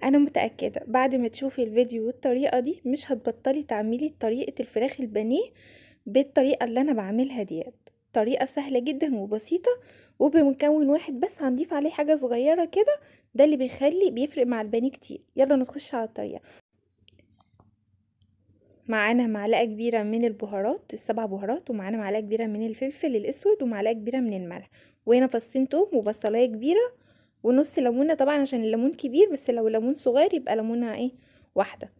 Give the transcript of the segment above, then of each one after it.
انا متأكدة بعد ما تشوفي الفيديو والطريقة دي مش هتبطلي تعملي طريقة الفراخ البانيه بالطريقة اللي انا بعملها ديت. طريقة سهلة جدا وبسيطة، وبمكون واحد بس هنضيف عليه حاجة صغيرة كده. ده اللي بيفرق مع البانيه كتير. يلا نخش على الطريقة. معانا معلقة كبيرة من البهارات، السبع بهارات، ومعانا معلقة كبيرة من الفلفل الاسود، ومعلقة كبيرة من الملح، وهنا فصين توم وبصلاية كبيرة، ونص ليمونة طبعا عشان الليمون كبير، بس لو الليمون صغير يبقى ليمونة واحدة.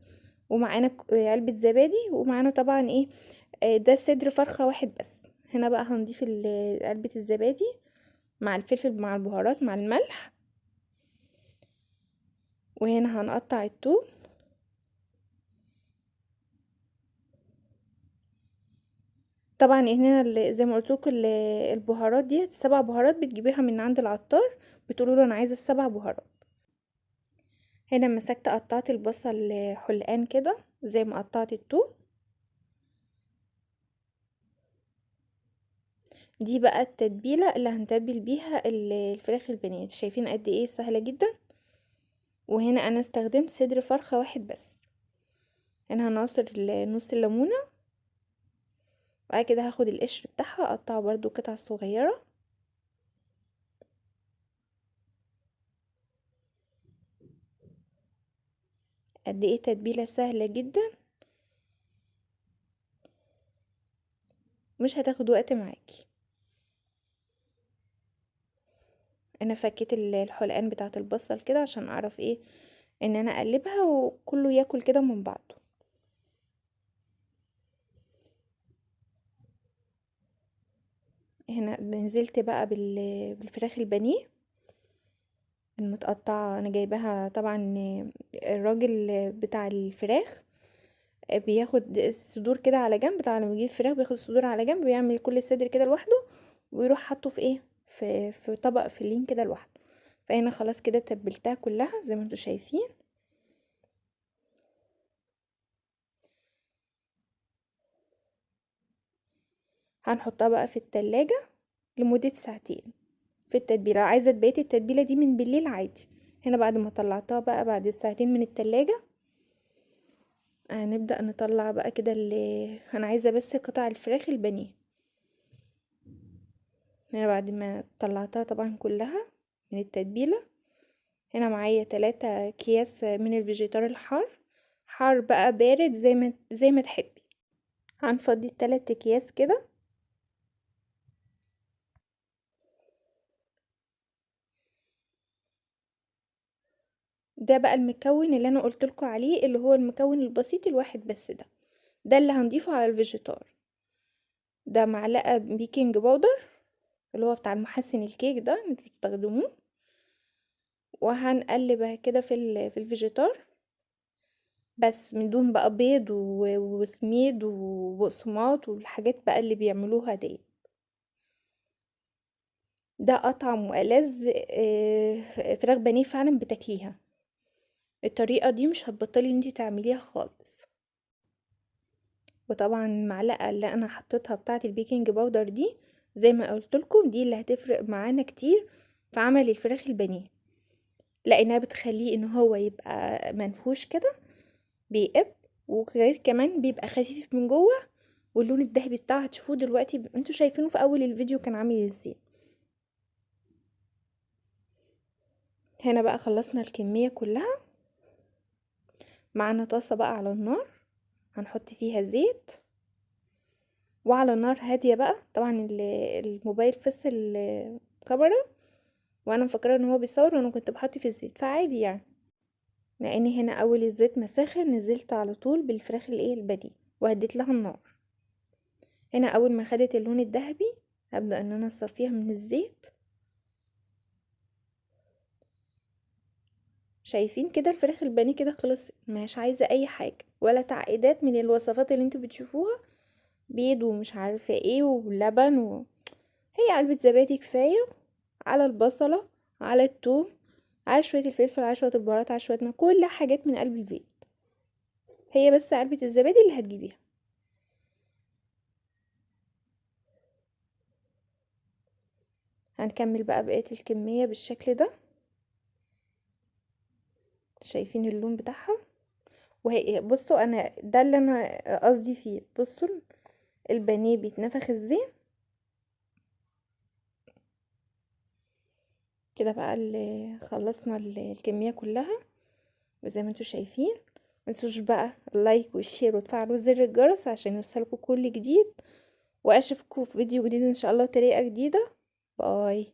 ومعانا علبة زبادي، ومعانا طبعا ده صدر فرخة واحد بس. هنا بقى هنضيف علبة الزبادي مع الفلفل مع البهارات مع الملح، وهنا هنقطع الثوم. طبعا هنا زي ما قلت لكم البهارات دي 7 بهارات بتجيبيها من عند العطار، بتقولوا له انا عايزه ال7 بهارات. هنا مسكت قطعت البصل حلقان كده زي ما قطعت الثوم. دي بقى التتبيله اللي هنتبل بيها الفراخ البانيه. شايفين قد ايه سهله جدا. وهنا انا استخدمت صدر فرخه واحد بس. هنا هنعصر نص الليمونه، وبعد كده هاخد القشر بتاعها اقطعه برضو قطع صغيره. قد ايه تتبيله سهله جدا، مش هتاخد وقت معاكي. انا فكيت الحلقان بتاعه البصل كده عشان اعرف ان انا اقلبها وكله ياكل كده من بعضه. هنا نزلت بقى بالفراخ البانيه المتقطعه. انا جايباها طبعا. الراجل بتاع الفراخ بياخد الصدور كده على جنب. طبعا لما بيجيب فراخ بياخد الصدور على جنب، ويعمل كل صدر كده لوحده، ويروح حاطه في طبق فلين كده لوحده. فهنا خلاص كده تبلتها كلها زي ما انتوا شايفين. هنحطها بقى في التلاجة لمدة ساعتين في التتبيلة. عايزة تبيت التتبيلة دي من بالليل عادي. هنا بعد ما طلعتها بقى بعد ساعتين من التلاجة، هنبدأ نطلع بقى كده اللي انا عايزة بس قطع الفراخ البانيه. هنا بعد ما طلعتها طبعا كلها من التتبيلة، هنا معايا 3 اكياس من الفيجيتار الحار. حار بقى بارد زي ما تحبي. هنفضي ال3 اكياس كده. ده بقى المكون اللي انا قلتلكوا عليه، اللي هو المكون البسيط الواحد بس. ده اللي هنضيفه على الفيجيتار. ده معلقة بيكنج باودر اللي هو بتاع المحسن الكيك ده انتوا بتستخدموه. وهنقلبها كده في الفيجيتار، بس من دون بقى بيض وسميد وبقسماط والحاجات بقى اللي بيعملوها دي. ده اطعم والذ فراخ بانيه فعلا بتاكليها. الطريقة دي مش هتبطلي ان انتي تعمليها خالص. وطبعا المعلقة اللي انا حطيتها بتاعة البيكنج باودر دي، زي ما قلت لكم، دي اللي هتفرق معانا كتير في عمل الفراخ البانيه، لانها بتخليه ان هو يبقى منفوش كده، بيقب، وغير كمان بيبقى خفيف من جوه. واللون الذهبي بتاعه هتشوفوه دلوقتي، انتوا شايفينه في اول الفيديو كان عامل ازاي. هنا بقى خلصنا الكمية كلها. معانا طاسة بقى على النار، هنحط فيها زيت، وعلى نار هادية بقى. طبعا الموبايل فصل الكاميرا، وانا مفكرة ان هو بيصور وانا كنت بحط في الزيت، فعادي يعني. لان هنا اول الزيت ما سخن نزلت على طول بالفراخ البانيه وهديت لها النار. هنا اول ما خدت اللون الذهبي هبدأ ان انا اصفيها من الزيت. شايفين كده الفراخ البانيه كده خلص، مش عايزة اي حاجة ولا تعقيدات من الوصفات اللي انتوا بتشوفوها، بيض ومش عارفة ايه ولبن هي علبة زبادي كفاية على البصلة، على الثوم، على شوية الفلفل، على شوية البهارات، على شوية كل حاجات من قلب البيت. هي بس علبة الزبادي اللي هتجيبيها. هنكمل بقى بقية الكمية بالشكل ده. شايفين اللون بتاعها؟ وهي بصوا، انا ده اللي انا قصدي فيه. بصوا البانيه بيتنفخ ازاي كده بقى. اللي خلصنا الكميه كلها وزي ما انتوا شايفين. متنسوش بقى اللايك والشير وتفعلوا زر الجرس عشان يوصلكوا كل جديد، واشوفكم في فيديو جديد ان شاء الله وطريقه جديده. باي.